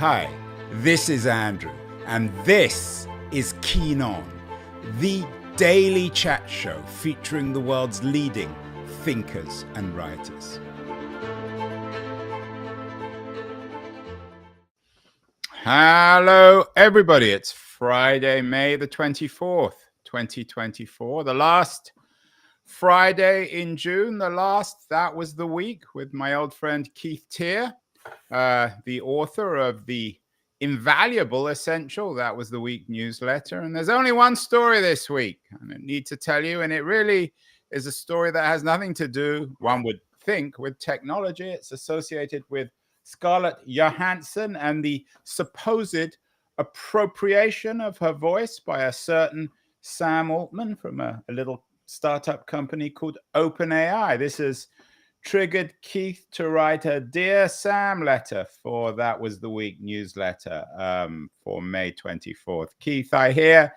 Hi, this is Andrew, and this is Keen On, the daily chat show featuring the world's leading thinkers and writers. Hello, everybody. It's Friday, May the 24th, 2024, the last Friday in June. That was the week with my old friend Keith Teare, the author of the invaluable Essential, That Was the Week newsletter. And there's only one story this week, and I need to tell you, and it really is a story that has nothing to do, one would think, with technology. It's associated with Scarlett Johansson and the supposed appropriation of her voice by a certain Sam Altman from a little startup company called OpenAI. This has triggered Keith to write a Dear Sam letter for That Was the Week newsletter for May 24th. Keith, I hear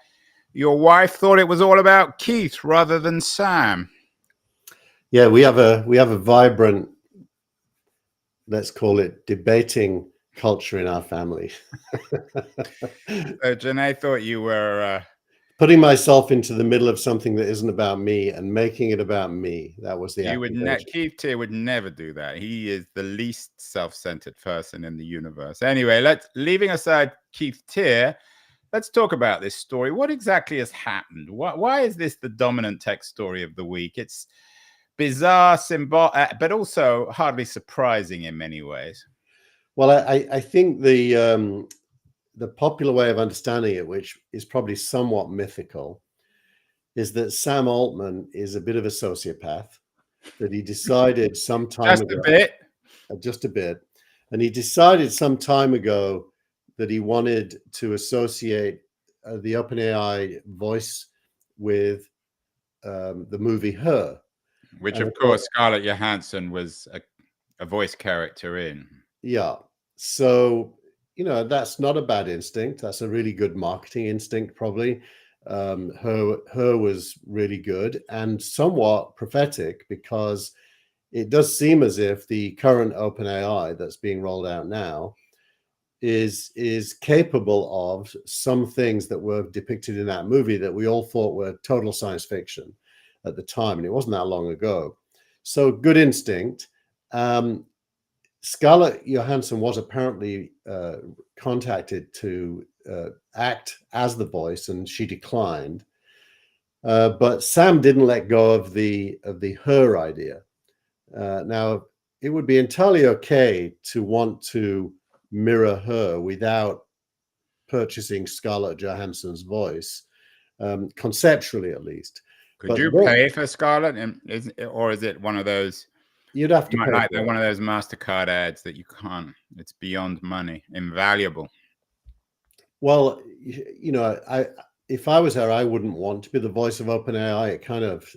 your wife thought it was all about Keith rather than Sam. Yeah, we have a vibrant, let's call it, debating culture in our family. Janae thought you were putting myself into the middle of something that isn't about me and making it about me. That was the Keith Teare would never do that. He is the least self-centered person in the universe. Anyway, leaving aside Keith Teare, let's talk about this story. What exactly has happened? Why is this the dominant tech story of the week? It's bizarre, but also hardly surprising in many ways. Well, I think the popular way of understanding it, which is probably somewhat mythical, is that Sam Altman is a bit of a sociopath, that he decided some time ago, just a bit, and he decided some time ago that he wanted to associate the OpenAI voice with the movie Her. Which, of course, Scarlett Johansson was a voice character in. Yeah. So, that's not a bad instinct. That's a really good marketing instinct, probably. Her was really good and somewhat prophetic, because it does seem as if the current OpenAI that's being rolled out now is capable of some things that were depicted in that movie that we all thought were total science fiction at the time, and it wasn't that long ago. So good instinct. Scarlett Johansson was apparently contacted to act as the voice, and she declined. But Sam didn't let go of the Her idea. Now, it would be entirely okay to want to mirror Her without purchasing Scarlett Johansson's voice, conceptually at least. Could you pay for Scarlett, or is it one of those? You'd have to pay like one of those MasterCard ads that you can't. It's beyond money, invaluable. Well, if I was her, I wouldn't want to be the voice of OpenAI. It kind of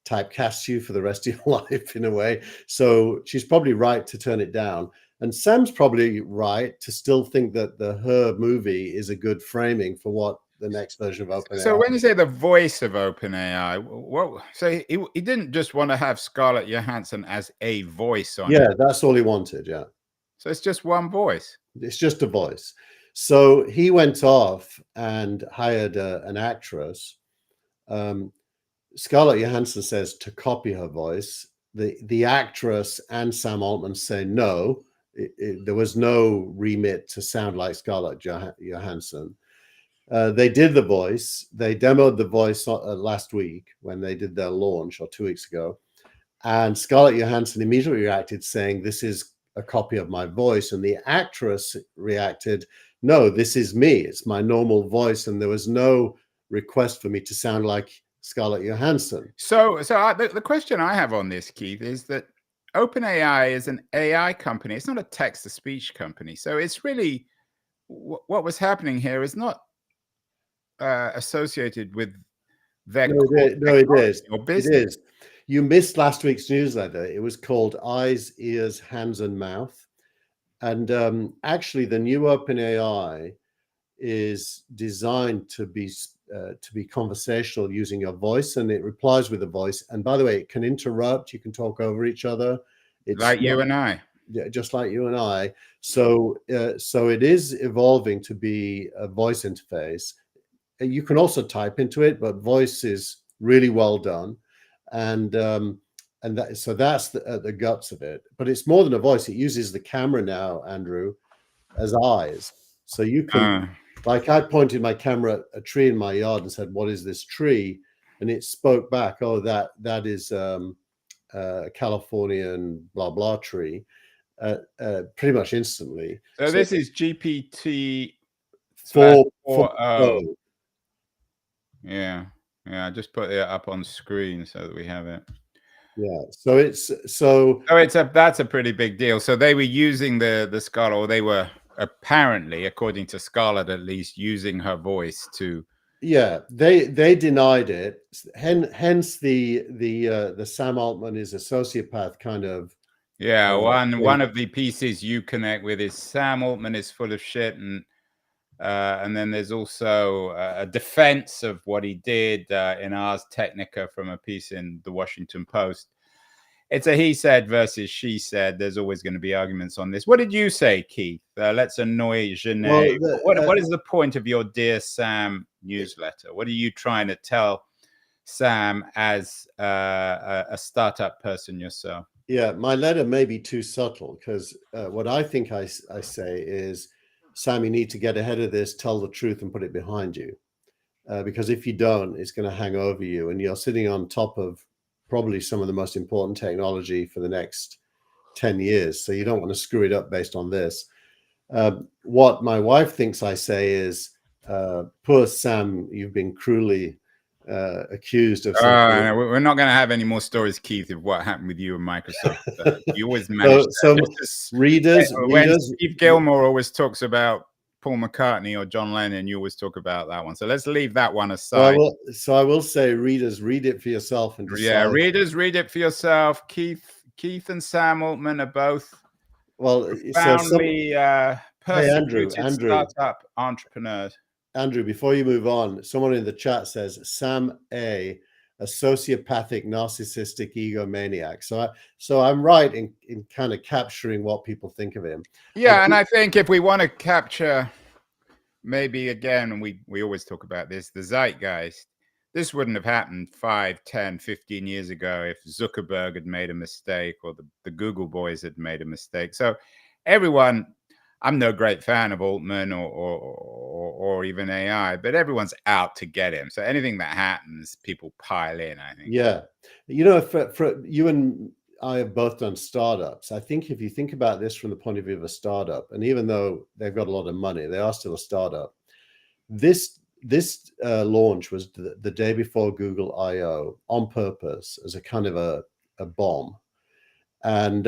typecasts you for the rest of your life in a way. So she's probably right to turn it down. And Sam's probably right to still think that the Her movie is a good framing for what the next version of OpenAI. So when you say the voice of OpenAI, so he didn't just want to have Scarlett Johansson as a voice on it. Yeah, that's all he wanted. Yeah. So it's just one voice. It's just a voice. So he went off and hired an actress. Scarlett Johansson says to copy her voice. The actress and Sam Altman say no. There was no remit to sound like Scarlett Johansson. They did the voice. They demoed the voice last week when they did their launch, or 2 weeks ago. And Scarlett Johansson immediately reacted saying, "This is a copy of my voice." And the actress reacted, "No, this is me. It's my normal voice." And there was no request for me to sound like Scarlett Johansson. So the question I have on this, Keith, is that OpenAI is an AI company. It's not a text-to-speech company. So it's really what was happening here is not associated with their it is. You missed last week's newsletter. It was called Eyes, Ears, Hands, and Mouth. And actually, the new OpenAI is designed to be conversational using your voice, and it replies with a voice. And by the way, it can interrupt. You can talk over each other. It's like you and I. yeah, just like you and I. So so it is evolving to be a voice interface. You can also type into it, but voice is really well done, and so that's the guts of it. But it's more than a voice. It uses the camera now, Andrew, as eyes. So you can, like, I pointed my camera at a tree in my yard and said, "What is this tree?" And it spoke back, "Oh, that is Californian blah blah tree," pretty much instantly. So this is GPT 4.0. Yeah, I just put it up on screen so that we have it. Yeah, so that's a pretty big deal. So they were using the Scarlett, or they were apparently, according to Scarlett at least, using her voice to. Yeah, they denied it. Hence the Sam Altman is a sociopath kind of. Yeah, one of the pieces you connect with is Sam Altman is full of shit, and then there's also a defense of what he did in Ars Technica from a piece in the Washington Post. It's a he said versus she said. There's always going to be arguments on this. What did you say, Keith? Let's annoy Janae. Well, what is the point of your Dear Sam newsletter? What are you trying to tell Sam as a startup person yourself? Yeah, my letter may be too subtle, because what I think I say is, Sam, you need to get ahead of this, tell the truth, and put it behind you. Because if you don't, it's going to hang over you, and you're sitting on top of probably some of the most important technology for the next 10 years. So you don't want to screw it up based on this. What my wife thinks I say is, poor Sam, you've been cruelly accused of something. No, we're not going to have any more stories, Keith, of what happened with you and Microsoft. You always manage readers, when Steve Gilmore always talks about Paul McCartney or John Lennon, you always talk about that one. So let's leave that one aside. So I will say, readers, read it for yourself and decide. Yeah, readers, read it for yourself. Keith and Sam Altman are both profoundly persecuted startup entrepreneurs. Andrew, before you move on, someone in the chat says Sam a sociopathic, narcissistic egomaniac. So I'm right in kind of capturing what people think of him. Yeah, and I think if we want to capture, maybe again, we always talk about this, the zeitgeist, this wouldn't have happened 5, 10, 15 years ago if Zuckerberg had made a mistake or the Google boys had made a mistake. So everyone, I'm no great fan of Altman or even AI, but everyone's out to get him. So anything that happens, people pile in, I think. Yeah. You know, for you and I have both done startups. I think if you think about this from the point of view of a startup, and even though they've got a lot of money, they are still a startup. This launch was the day before Google I/O on purpose as a kind of a bomb. And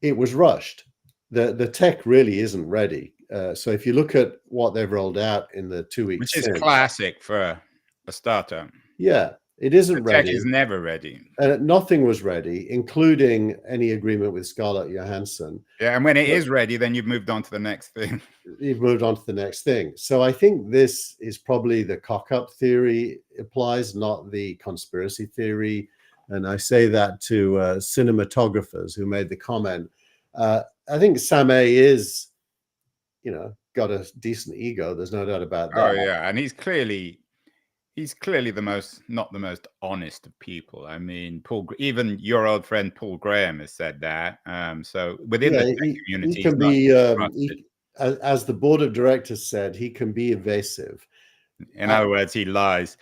it was rushed. The tech really isn't ready. So if you look at what they've rolled out in the 2 weeks, which is classic for a startup. Yeah, it isn't ready. Tech is never ready. Nothing was ready, including any agreement with Scarlett Johansson. Yeah, and when it is ready, then you've moved on to the next thing. You've moved on to the next thing. So I think this is probably the cock-up theory applies, not the conspiracy theory. And I say that to cinematographers who made the comment. I think Sam A is, got a decent ego. There's no doubt about that. Oh yeah, and he's clearly not the most honest of people. I mean, even your old friend Paul Graham has said that. So within the tech community, he can be, as the board of directors said, he can be evasive. In other words, he lies.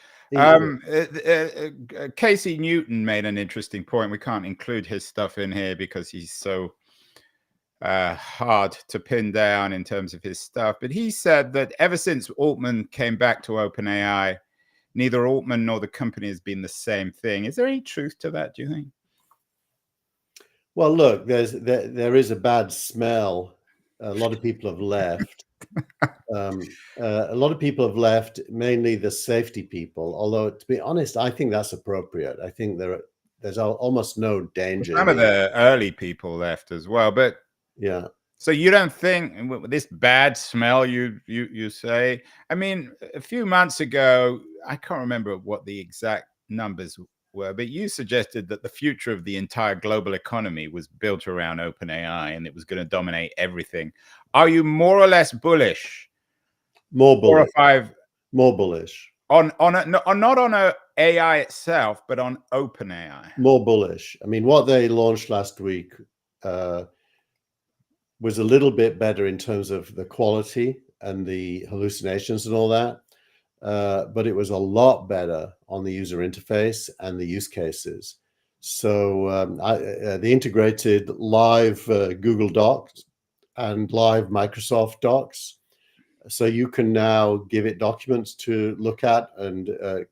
Casey Newton made an interesting point. We can't include his stuff in here because he's so hard to pin down in terms of his stuff. But he said that ever since Altman came back to OpenAI, neither Altman nor the company has been the same thing. Is there any truth to that, do you think? Well, look, there is a bad smell. A lot of people have left. A lot of people have left, mainly the safety people. Although, to be honest, I think that's appropriate. I think there's almost no danger. Some of the early people left as well, but yeah. So you don't think this bad smell? You say? I mean, a few months ago, I can't remember what the exact numbers were, but you suggested that the future of the entire global economy was built around OpenAI and it was going to dominate everything. Are you more or less bullish? More 4 or bullish. 5 More bullish. not on a AI itself, but on OpenAI. More bullish. I mean, what they launched last week was a little bit better in terms of the quality and the hallucinations and all that. But it was a lot better on the user interface and the use cases. So the integrated live Google Docs and live Microsoft Docs. So you can now give it documents to look at and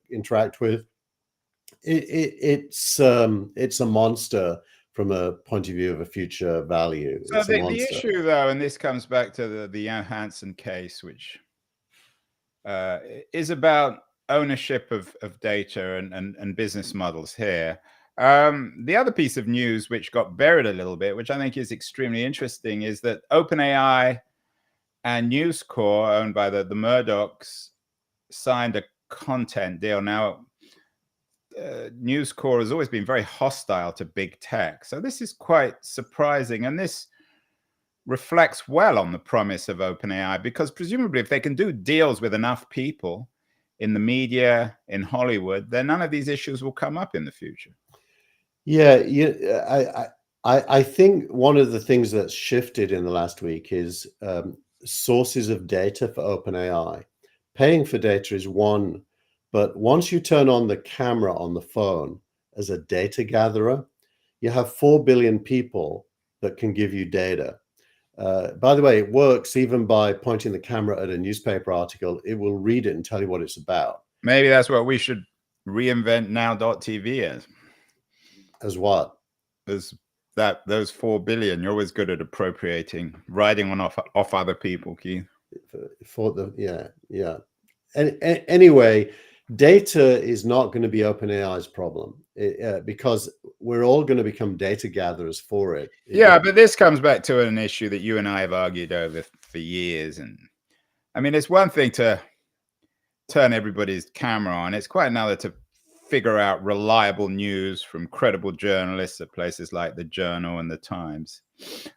interact with. It's a monster from a point of view of a future value. So the issue, though, and this comes back to the Jan Hansen case, which is about ownership of data and business models here. The other piece of news which got buried a little bit, which I think is extremely interesting, is that OpenAI and News Corp, owned by the Murdochs, signed a content deal. Now, News Corp has always been very hostile to big tech, so this is quite surprising, and this reflects well on the promise of OpenAI, because presumably if they can do deals with enough people in the media, in Hollywood, then none of these issues will come up in the future. Yeah, I think one of the things that's shifted in the last week is sources of data for OpenAI. Paying for data is one, but once you turn on the camera on the phone as a data gatherer, you have 4 billion people that can give you data. By the way, it works even by pointing the camera at a newspaper article. It will read it and tell you what it's about. Maybe that's what we should reinvent Now.tv as. As what? As those 4 billion. You're always good at appropriating, riding on off other people, Keith. Yeah. And anyway, data is not going to be OpenAI's problem because we're all going to become data gatherers for it. Yeah, but this comes back to an issue that you and I have argued over for years. And I mean, it's one thing to turn everybody's camera on. It's quite another to figure out reliable news from credible journalists at places like the Journal and the Times.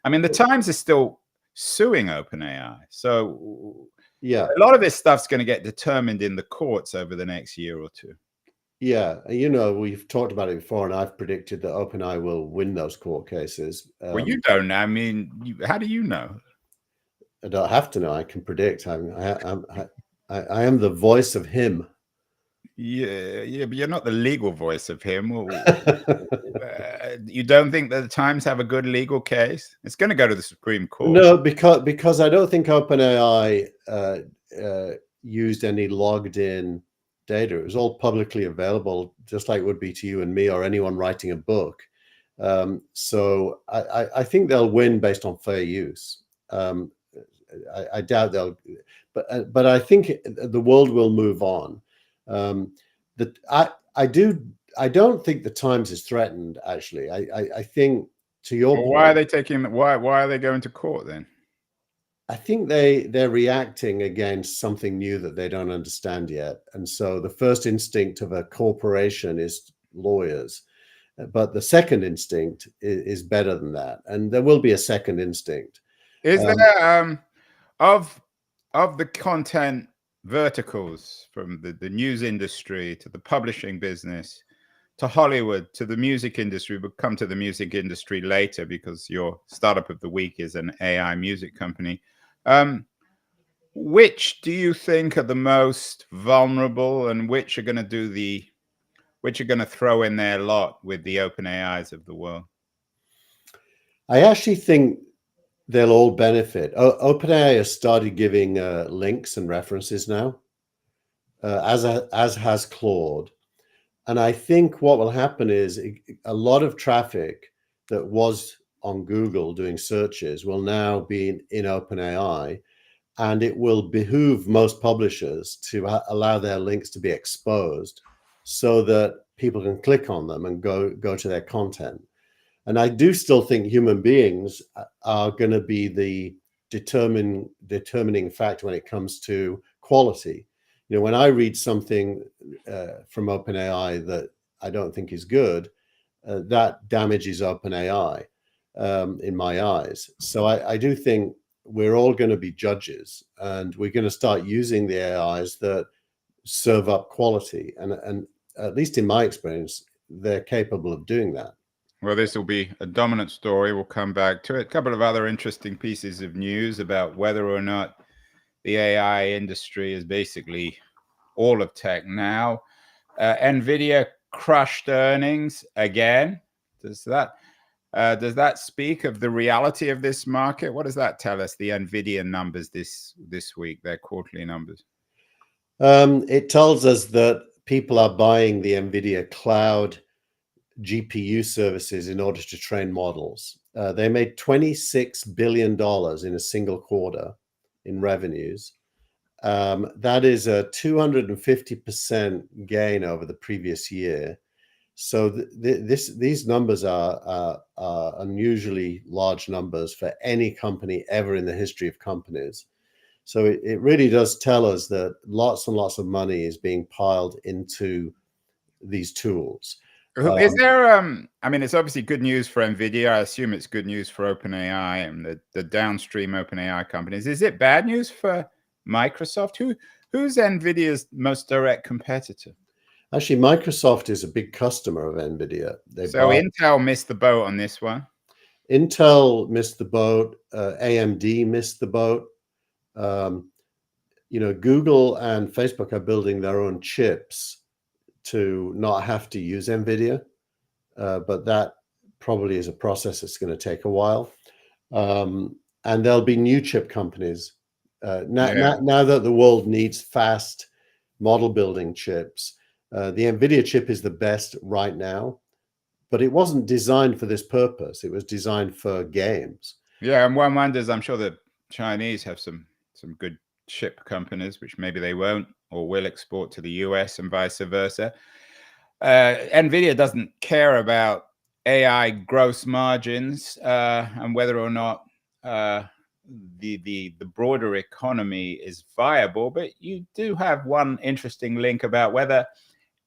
I mean, the Times is still suing OpenAI. So yeah, a lot of this stuff's going to get determined in the courts over the next year or two. Yeah, we've talked about it before, and I've predicted that OpenAI will win those court cases. Well, you don't know. I mean, how do you know? I don't have to know. I can predict. I am the voice of him. Yeah, but you're not the legal voice of him. You don't think that the Times have a good legal case? It's going to go to the Supreme Court. No, because I don't think OpenAI used any logged in data. It was all publicly available, just like it would be to you and me or anyone writing a book. So I think they'll win based on fair use. I doubt they'll, but I think the world will move on. I don't think the Times is threatened. Actually, I think to your point, why are they taking? Why are they going to court then? I think they're reacting against something new that they don't understand yet, and so the first instinct of a corporation is lawyers, but the second instinct is better than that, and there will be a second instinct. Is there of the content verticals, from the news industry to the publishing business to Hollywood to the music industry? We'll come to the music industry later because your startup of the week is an AI music company. Which do you think are the most vulnerable, and which are going to throw in their lot with the OpenAIs of the world? I actually think they'll all benefit. OpenAI has started giving links and references now, as has Claude. And I think what will happen is a lot of traffic that was on Google doing searches will now be in OpenAI, and it will behoove most publishers to allow their links to be exposed so that people can click on them and go to their content. And I do still think human beings are going to be the determining factor when it comes to quality. When I read something from OpenAI that I don't think is good, that damages OpenAI in my eyes. So I do think we're all going to be judges, and we're going to start using the AIs that serve up quality. And at least in my experience, they're capable of doing that. Well, this will be a dominant story. We'll come back to it. A couple of other interesting pieces of news about whether or not the AI industry is basically all of tech now. NVIDIA crushed earnings again. Does that speak of the reality of this market? What does that tell us? The NVIDIA numbers this week, their quarterly numbers. It tells us that people are buying the NVIDIA cloud GPU services in order to train models. They made $26 billion in a single quarter in revenues. That is a 250% gain over the previous year. So these numbers are unusually large numbers for any company ever in the history of companies. So it really does tell us that lots and lots of money is being piled into these tools. Is there, I mean, it's obviously good news for NVIDIA. I assume it's good news for OpenAI and the downstream OpenAI companies. Is it bad news for Microsoft? Who's NVIDIA's most direct competitor? Actually, Microsoft is a big customer of NVIDIA. Intel missed the boat on this one. Intel missed the boat. AMD missed the boat. Google and Facebook are building their own chips to not have to use NVIDIA, but that probably is a process that's going to take a while. And there'll be new chip companies. Now that the world needs fast model building chips, the NVIDIA chip is the best right now, but it wasn't designed for this purpose. It was designed for games. Yeah, and one wonders, I'm sure the Chinese have some good chip companies, which maybe they won't or will export to the US and vice versa. NVIDIA doesn't care about AI gross margins and whether or not the broader economy is viable, but you do have one interesting link about whether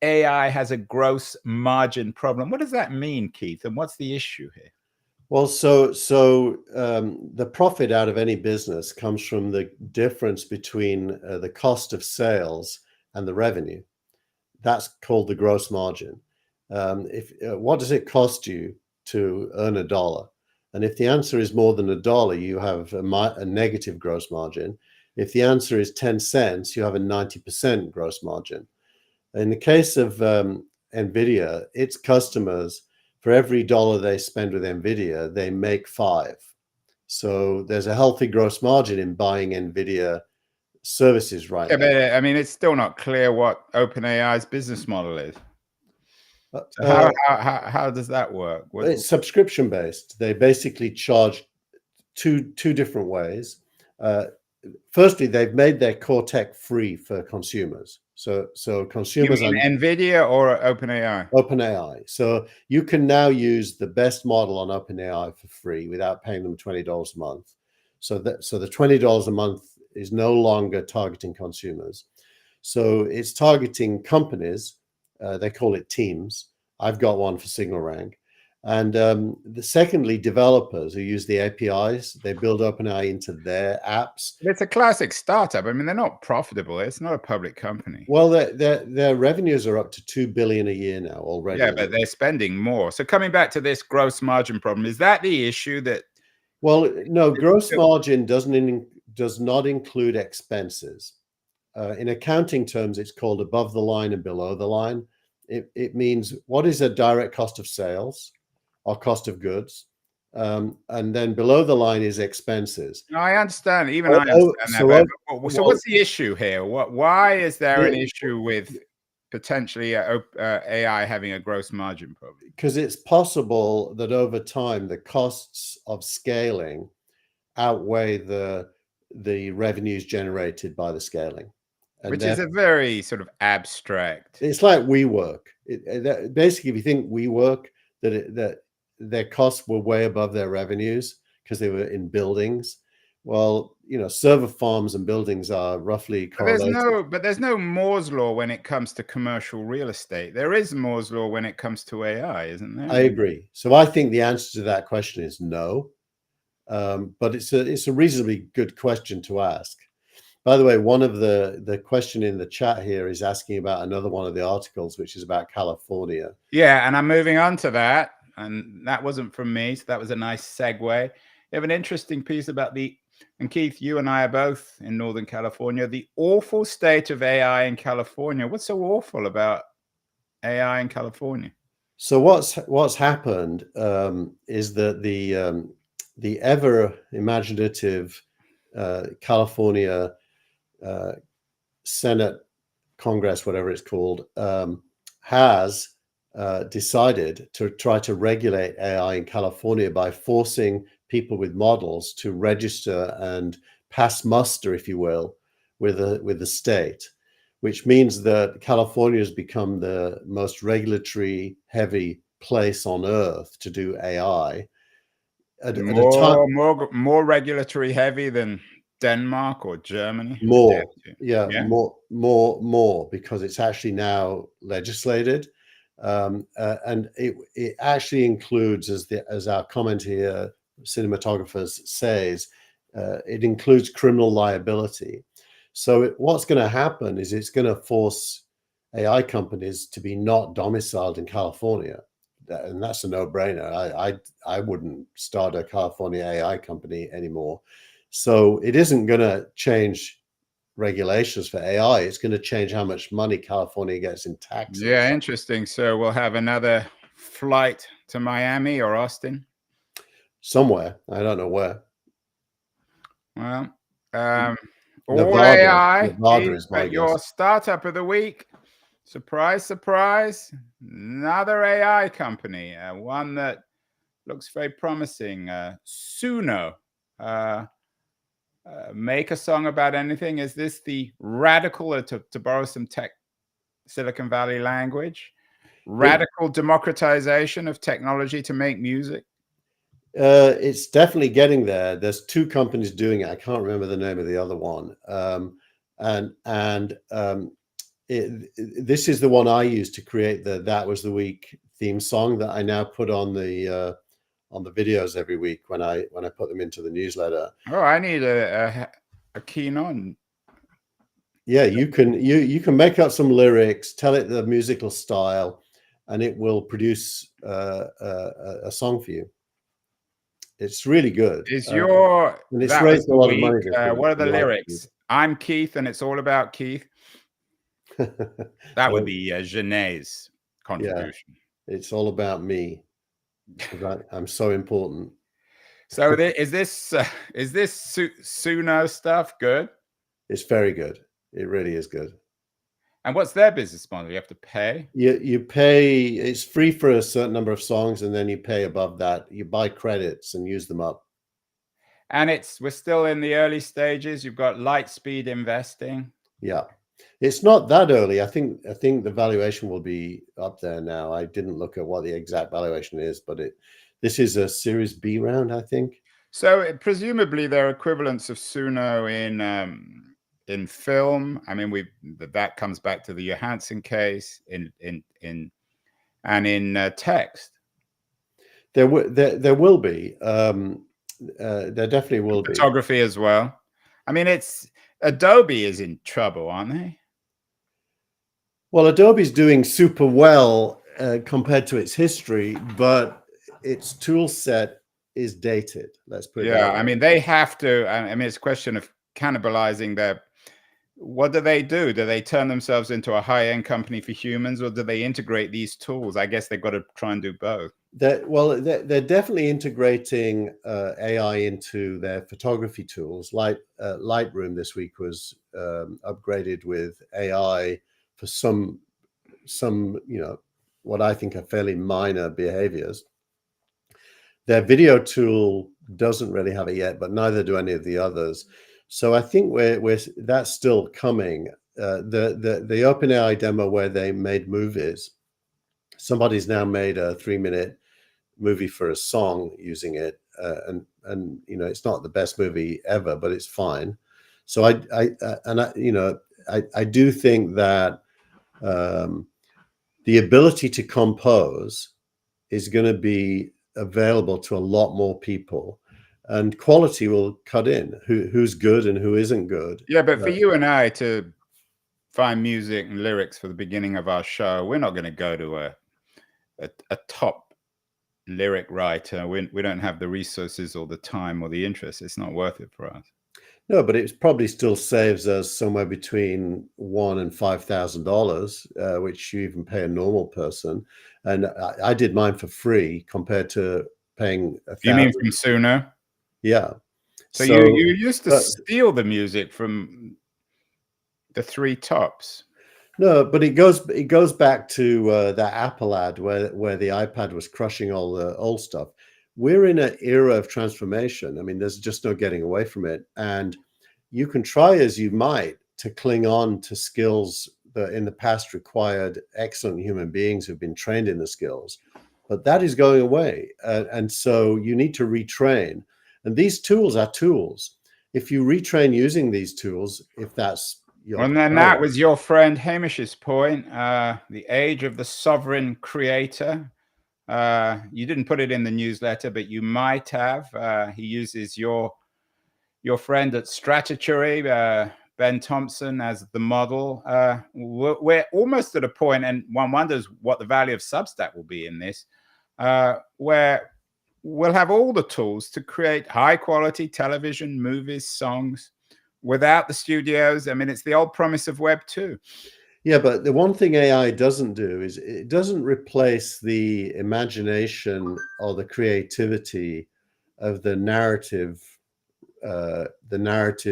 AI has a gross margin problem. What does that mean, Keith? And what's the issue here? Well, so the profit out of any business comes from the difference between the cost of sales and the revenue. That's called the gross margin. What does it cost you to earn $1? And if the answer is more than $1, you have a negative gross margin. If the answer is 10 cents, you have a 90% gross margin. In the case of NVIDIA, its customers, for every $1 they spend with NVIDIA, they make 5. So there's a healthy gross margin in buying NVIDIA services right now. But I mean, it's still not clear what OpenAI's business model is. So how does that work? It's subscription based. They basically charge two different ways. Firstly, they've made their core tech free for consumers. So consumers, you mean NVIDIA or OpenAI? OpenAI. So you can now use the best model on OpenAI for free without paying them $20 a month. So the $20 a month is no longer targeting consumers. So it's targeting companies. They call it teams. I've got one for SignalRank. And secondly, developers who use the APIs, they build OpenAI into their apps. It's a classic startup. I mean, they're not profitable. It's not a public company. Well, their revenues are up to $2 billion a year now already. Yeah, but they're spending more. So coming back to this gross margin problem, is that the issue that? Well, no, gross margin does not include expenses. In accounting terms, it's called above the line and below the line. It means what is a direct cost of sales or cost of goods, and then below the line is expenses. No, I understand. Even I understand that. So what's the issue here? Why is there an issue with potentially AI having a gross margin problem? Because it's possible that over time the costs of scaling outweigh the revenues generated by the scaling. Which is a very sort of abstract. It's like WeWork. Basically, if you think WeWork, that their costs were way above their revenues because they were in buildings. Well, server farms and buildings are roughly correlated. But there's no Moore's law when it comes to commercial real estate. There is Moore's law when it comes to AI, isn't there? I agree. So I think the answer to that question is no. But it's a reasonably good question to ask. By the way, one of the question in the chat here is asking about another one of the articles, which is about California. Yeah, and I'm moving on to that. And that wasn't from me, so that was a nice segue. You have an interesting piece about and Keith, you and I are both in Northern California, the awful state of AI in California. What's so awful about AI in California? So what's happened is that the ever imaginative California Senate, Congress, whatever it's called, has decided to try to regulate AI in California by forcing people with models to register and pass muster, if you will, with the state, which means that California has become the most regulatory heavy place on earth to do AI. At a time, more regulatory heavy than Denmark or Germany? more, because it's actually now legislated. And it actually includes, as our comment here, cinematographers says, it includes criminal liability. So what's going to happen is it's going to force AI companies to be not domiciled in California, and that's a no-brainer. I wouldn't start a California AI company anymore. So it isn't going to change regulations for AI. It's going to change how much money California gets in taxes. Yeah, interesting. So we'll have another flight to Miami or Austin? Somewhere. I don't know where. Well, all Nevada. AI Nevada is my but your guess. startup of the week. Surprise, surprise. Another AI company, one that looks very promising. Suno. Make a song about anything. Is this the radical, to borrow some Silicon Valley language, radical democratization of technology to make music? It's definitely getting there. There's two companies doing it. I can't remember the name of the other one. This is the one I used to create That Was the Week theme song that I now put on the videos every week when I put them into the newsletter. Oh, I need a keen on. Yeah, you can make up some lyrics, tell it the musical style, and it will produce a song for you. It's really good. Is and it's that raised was a lot week, of money. what are the lyrics? I'm Keith, and it's all about Keith. That would be Genet's contribution. Yeah, it's all about me. I'm so important. So is this Suno stuff good? It's very good. It really is good. And what's their business model? You have to pay? You pay. It's free for a certain number of songs, and then you pay above that. You buy credits and use them up. And we're still in the early stages. You've got Lightspeed investing. Yeah, it's not that early. I think the valuation will be up there now. I didn't look at what the exact valuation is, but this is a Series B round, I think. So presumably there are equivalents of Suno in film. I mean, that comes back to the Johansson case in text. There will be. There definitely will be. Photography as well. I mean, Adobe is in trouble, aren't they? Well, Adobe's doing super well compared to its history, but its tool set is dated. Let's put it that way. I mean, they have to. I mean, it's a question of cannibalizing what do they do? Do they turn themselves into a high-end company for humans, or do they integrate these tools? I guess they've got to try and do both. They're definitely integrating AI into their photography tools. Like Lightroom this week was upgraded with AI for some what I think are fairly minor behaviors. Their video tool doesn't really have it yet, but neither do any of the others. So I think that's still coming. The OpenAI demo where they made movies, somebody's now made a 3-minute movie for a song using it, and and you know, it's not the best movie ever, but it's fine. So I do think that the ability to compose is going to be available to a lot more people, and quality will cut in. Who's good and who isn't good. Yeah, but for you and I to find music and lyrics for the beginning of our show, we're not going to go to a top lyric writer. We don't have the resources or the time or the interest. It's not worth it for us. No, but it probably still saves us somewhere between $1,000 and $5,000, which you even pay a normal person. And I did mine for free compared to paying $1,000. You mean from Suno? Yeah. So you used to steal the music from the Three Tops. No, but it goes back to that Apple ad where the iPad was crushing all the old stuff. We're in an era of transformation. I mean, there's just no getting away from it. And you can try as you might to cling on to skills that in the past required excellent human beings who've been trained in the skills, but that is going away. And so you need to retrain. And these tools are tools. If you retrain using these tools, if that's your and then that was your friend Hamish's point, the age of the sovereign creator. You didn't put it in the newsletter, but you might have. He uses your friend at Stratitury, Ben Thompson, as the model. We're almost at a point, and one wonders what the value of Substack will be in this, where we'll have all the tools to create high quality television, movies, songs without the studios. I mean, it's the old promise of Web 2. Yeah, but the one thing AI doesn't do is it doesn't replace the imagination or the creativity of the narrative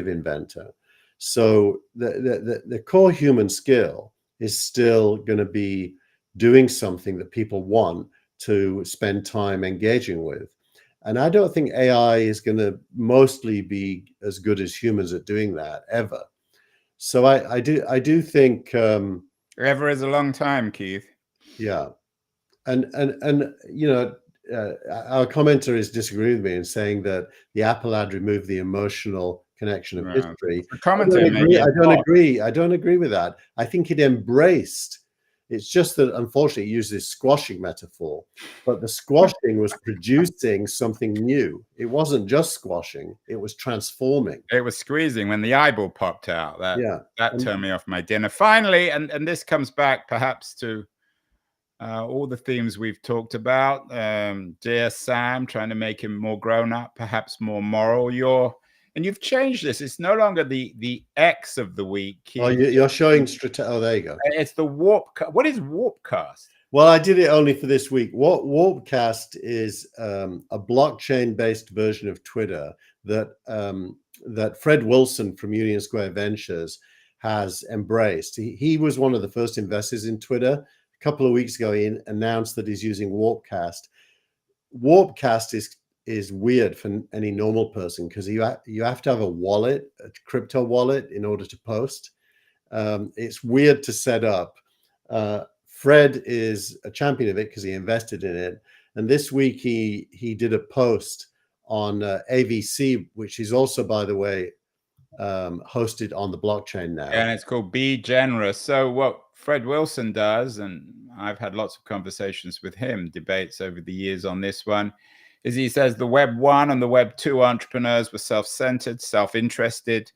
inventor. So the core human skill is still going to be doing something that people want to spend time engaging with. And I don't think AI is going to mostly be as good as humans at doing that ever. So I do think ever is a long time, Keith. Yeah, and you know, our commenter is disagreeing with me and saying that the Apple ad removed the emotional connection of history. I don't agree with that. I think it embraced. It's just that unfortunately it uses squashing metaphor, but the squashing was producing something new. It wasn't just squashing, it was transforming. It was squeezing when the eyeball popped out. That turned me off my dinner. Finally, and this comes back perhaps to all the themes we've talked about. Dear Sam, trying to make him more grown up, perhaps more moral. And you've changed this. It's no longer the X of the week. Oh, you're showing oh, there you go. It's the Warp. What is Warpcast? Well, I did it only for this week. Warpcast is a blockchain-based version of Twitter that Fred Wilson from Union Square Ventures has embraced. He was one of the first investors in Twitter. A couple of weeks ago, he announced that he's using Warpcast. Warpcast is weird for any normal person because you have to have a wallet, a crypto wallet, in order to post. It's weird to set up. Fred is a champion of it because he invested in it. And this week he did a post on AVC, which is also, by the way, hosted on the blockchain now. And it's called Be Generous. So what Fred Wilson does, and I've had lots of conversations with him, debates over the years on this one, is he says the Web 1 and the Web 2 entrepreneurs were self-centered, self-interested,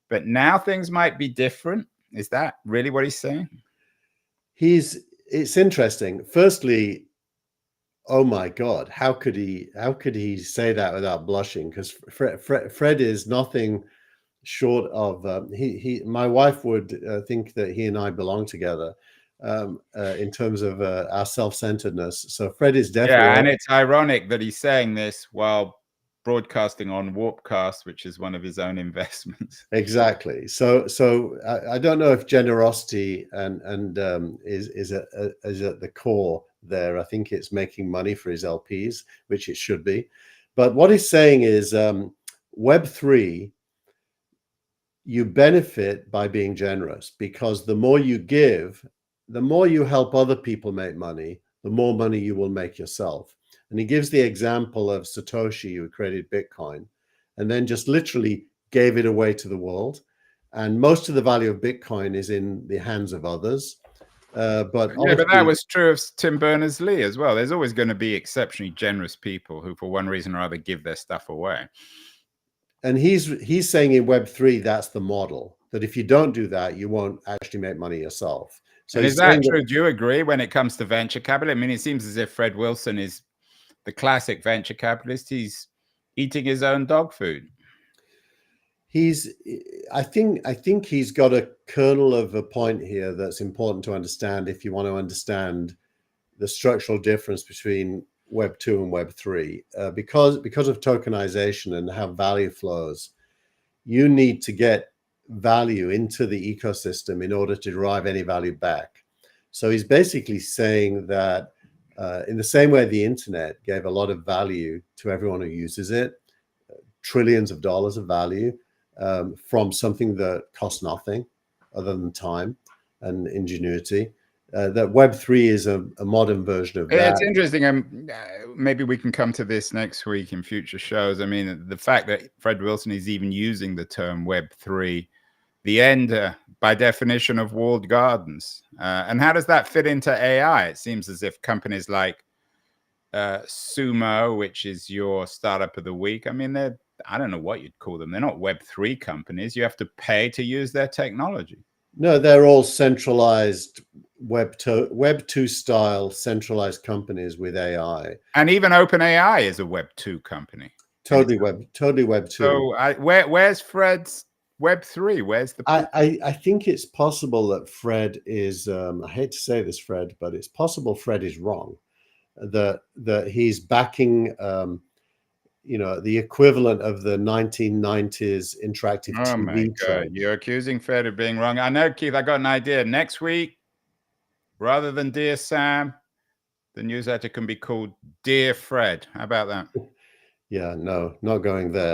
but now things might be different. Is that really what he's saying? It's interesting. Firstly, oh my God, how could he say that without blushing? Because Fred is nothing short of my wife would think that he and I belong together in terms of our self-centeredness. So Fred is definitely and it's ironic that he's saying this while broadcasting on Warpcast, which is one of his own investments. Exactly. So I don't know if generosity and is at the core there. I think it's making money for his LPs, which it should be. But what he's saying is Web3, you benefit by being generous, because the more you give, the more you help other people make money, the more money you will make yourself. And he gives the example of Satoshi, who created Bitcoin, and then just literally gave it away to the world. And most of the value of Bitcoin is in the hands of others. But that was true of Tim Berners-Lee as well. There's always going to be exceptionally generous people who, for one reason or other, give their stuff away. And he's saying in Web3, that's the model, that if you don't do that, you won't actually make money yourself. So and is that true? Do you agree when it comes to venture capital? I mean, it seems as if Fred Wilson is the classic venture capitalist. He's eating his own dog food. I think he's got a kernel of a point here that's important to understand if you want to understand the structural difference between Web 2 and Web 3. Because of tokenization and how value flows, you need to get value into the ecosystem in order to derive any value back. So he's basically saying that in the same way the internet gave a lot of value to everyone who uses it, trillions of dollars of value, from something that costs nothing other than time and ingenuity. That Web3 is a modern version of that. It's interesting. Maybe we can come to this next week in future shows. I mean, the fact that Fred Wilson is even using the term Web3, the end, by definition, of walled gardens. And how does that fit into AI? It seems as if companies like Sumo, which is your startup of the week, I mean, I don't know what you'd call them. They're not Web3 companies. You have to pay to use their technology. No, they're all centralized Web 2 style centralized companies with AI. And even OpenAI is a Web 2 company. Totally Web 2. So where's Fred's Web 3? Where's the? I think it's possible that Fred is. I hate to say this, Fred, but it's possible Fred is wrong. That he's backing. The equivalent of the 1990s interactive TV. Oh my God, you're accusing Fred of being wrong. I know, Keith, I got an idea. Next week, rather than Dear Sam, the newsletter can be called Dear Fred. How about that? Yeah, no, not going there.